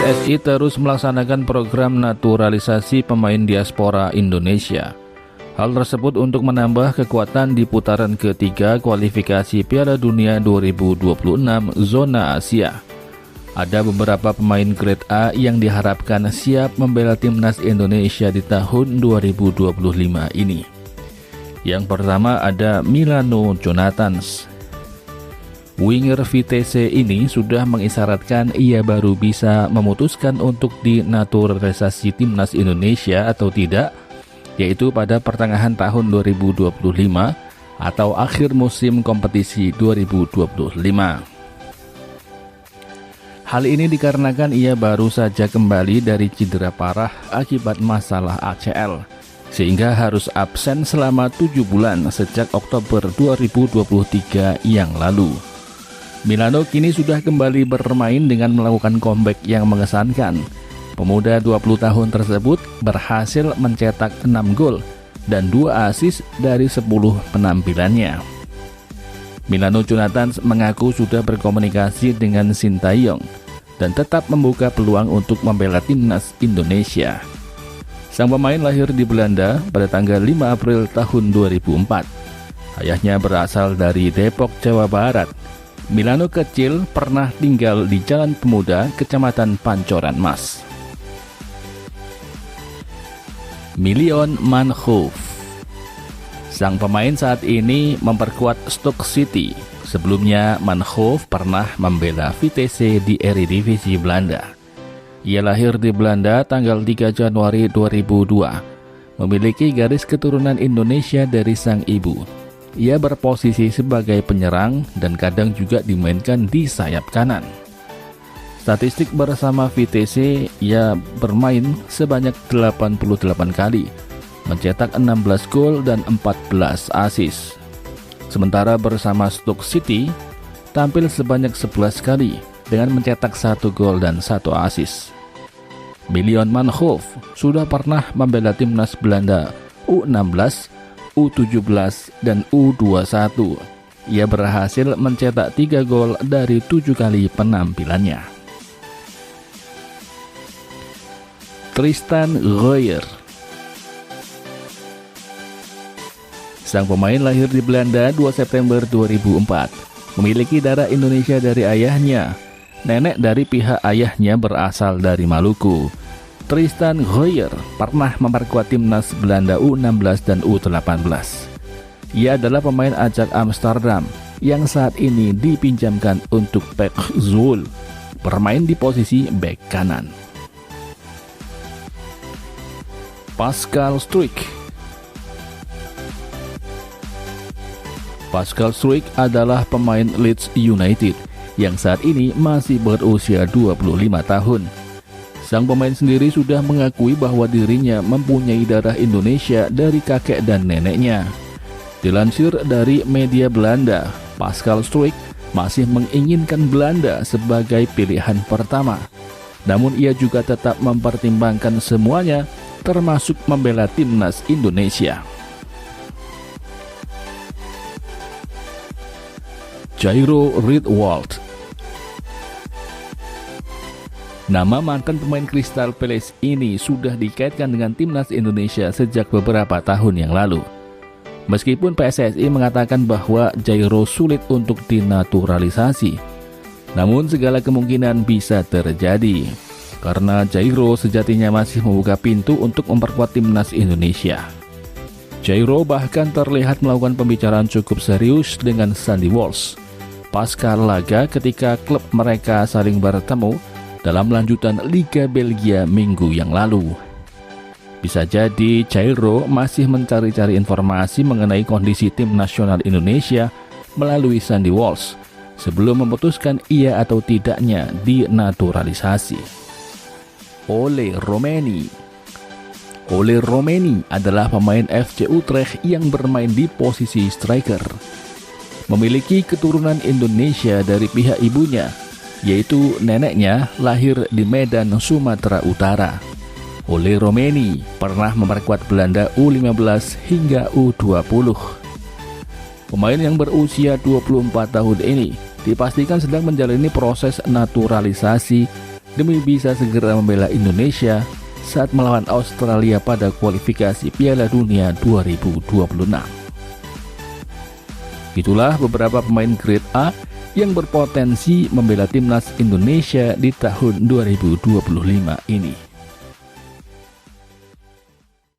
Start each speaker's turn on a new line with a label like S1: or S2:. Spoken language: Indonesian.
S1: PSSI terus melaksanakan program naturalisasi pemain diaspora Indonesia. Hal tersebut untuk menambah kekuatan di putaran ketiga kualifikasi Piala Dunia 2026 zona Asia. Ada beberapa pemain grade A yang diharapkan siap membela timnas Indonesia di tahun 2025 ini. Yang pertama ada Milano Jonathans. Winger Vitesse ini sudah mengisyaratkan ia baru bisa memutuskan untuk dinaturalisasi timnas Indonesia atau tidak, yaitu pada pertengahan tahun 2025 atau akhir musim kompetisi 2025. Hal ini dikarenakan ia baru saja kembali dari cedera parah akibat masalah ACL, sehingga harus absen selama 7 bulan sejak Oktober 2023 yang lalu. Milano kini sudah kembali bermain dengan melakukan comeback yang mengesankan. Pemuda 20 tahun tersebut berhasil mencetak 6 gol dan 2 assist dari 10 penampilannya. Milano Jonathans mengaku sudah berkomunikasi dengan Sintayong dan tetap membuka peluang untuk membela timnas Indonesia. Sang pemain lahir di Belanda pada tanggal 5 April tahun 2004. Ayahnya berasal dari Depok, Jawa Barat. Milano kecil pernah tinggal di Jalan Pemuda, Kecamatan Pancoran Mas. Milion Manhoef. Sang pemain saat ini memperkuat Stoke City. Sebelumnya Manhoef pernah membela Vitesse di Eredivisie Belanda. Ia lahir di Belanda tanggal 3 Januari 2002. Memiliki garis keturunan Indonesia dari sang ibu. Ia berposisi sebagai penyerang dan kadang juga dimainkan di sayap kanan. Statistik bersama Vitesse, ia bermain sebanyak 88 kali, mencetak 16 gol dan 14 assist. Sementara bersama Stoke City, tampil sebanyak 11 kali dengan mencetak 1 gol dan 1 assist. Milion Manhoef sudah pernah membela timnas Belanda U16, U17, dan U21. Ia berhasil mencetak 3 gol dari 7 kali penampilannya. Tristan Royer. Sang pemain lahir di Belanda 2 September 2004. Memiliki darah Indonesia dari ayahnya. Nenek dari pihak ayahnya berasal dari Maluku. Tristan Royer pernah memperkuat timnas Belanda U16 dan U18. Ia adalah pemain Ajax Amsterdam yang saat ini dipinjamkan untuk PEC Zwolle, bermain di posisi bek kanan. Pascal Struijk. Pascal Struijk adalah pemain Leeds United yang saat ini masih berusia 25 tahun. Sang pemain sendiri sudah mengakui bahwa dirinya mempunyai darah Indonesia dari kakek dan neneknya. Dilansir dari media Belanda, Pascal Struijk masih menginginkan Belanda sebagai pilihan pertama. Namun ia juga tetap mempertimbangkan semuanya, termasuk membela timnas Indonesia. Jairo Riedwald. Nama mantan pemain Crystal Palace ini sudah dikaitkan dengan timnas Indonesia sejak beberapa tahun yang lalu. Meskipun PSSI mengatakan bahwa Jairo sulit untuk dinaturalisasi, namun segala kemungkinan bisa terjadi karena Jairo sejatinya masih membuka pintu untuk memperkuat timnas Indonesia. Jairo bahkan terlihat melakukan pembicaraan cukup serius dengan Sandy Walsh pasca laga ketika klub mereka saling bertemu dalam lanjutan Liga Belgia minggu yang lalu. Bisa jadi Jairo masih mencari-cari informasi mengenai kondisi tim nasional Indonesia melalui Sandy Walsh sebelum memutuskan iya atau tidaknya dinaturalisasi. Ole Romeni. Ole Romeni adalah pemain FC Utrecht yang bermain di posisi striker. Memiliki keturunan Indonesia dari pihak ibunya, yaitu neneknya lahir di Medan, Sumatera Utara. Ole Romeni pernah memperkuat Belanda U15 hingga U20. Pemain yang berusia 24 tahun ini dipastikan sedang menjalani proses naturalisasi demi bisa segera membela Indonesia saat melawan Australia pada kualifikasi Piala Dunia 2026. Itulah beberapa pemain grade A yang berpotensi membela timnas Indonesia di tahun 2025 ini.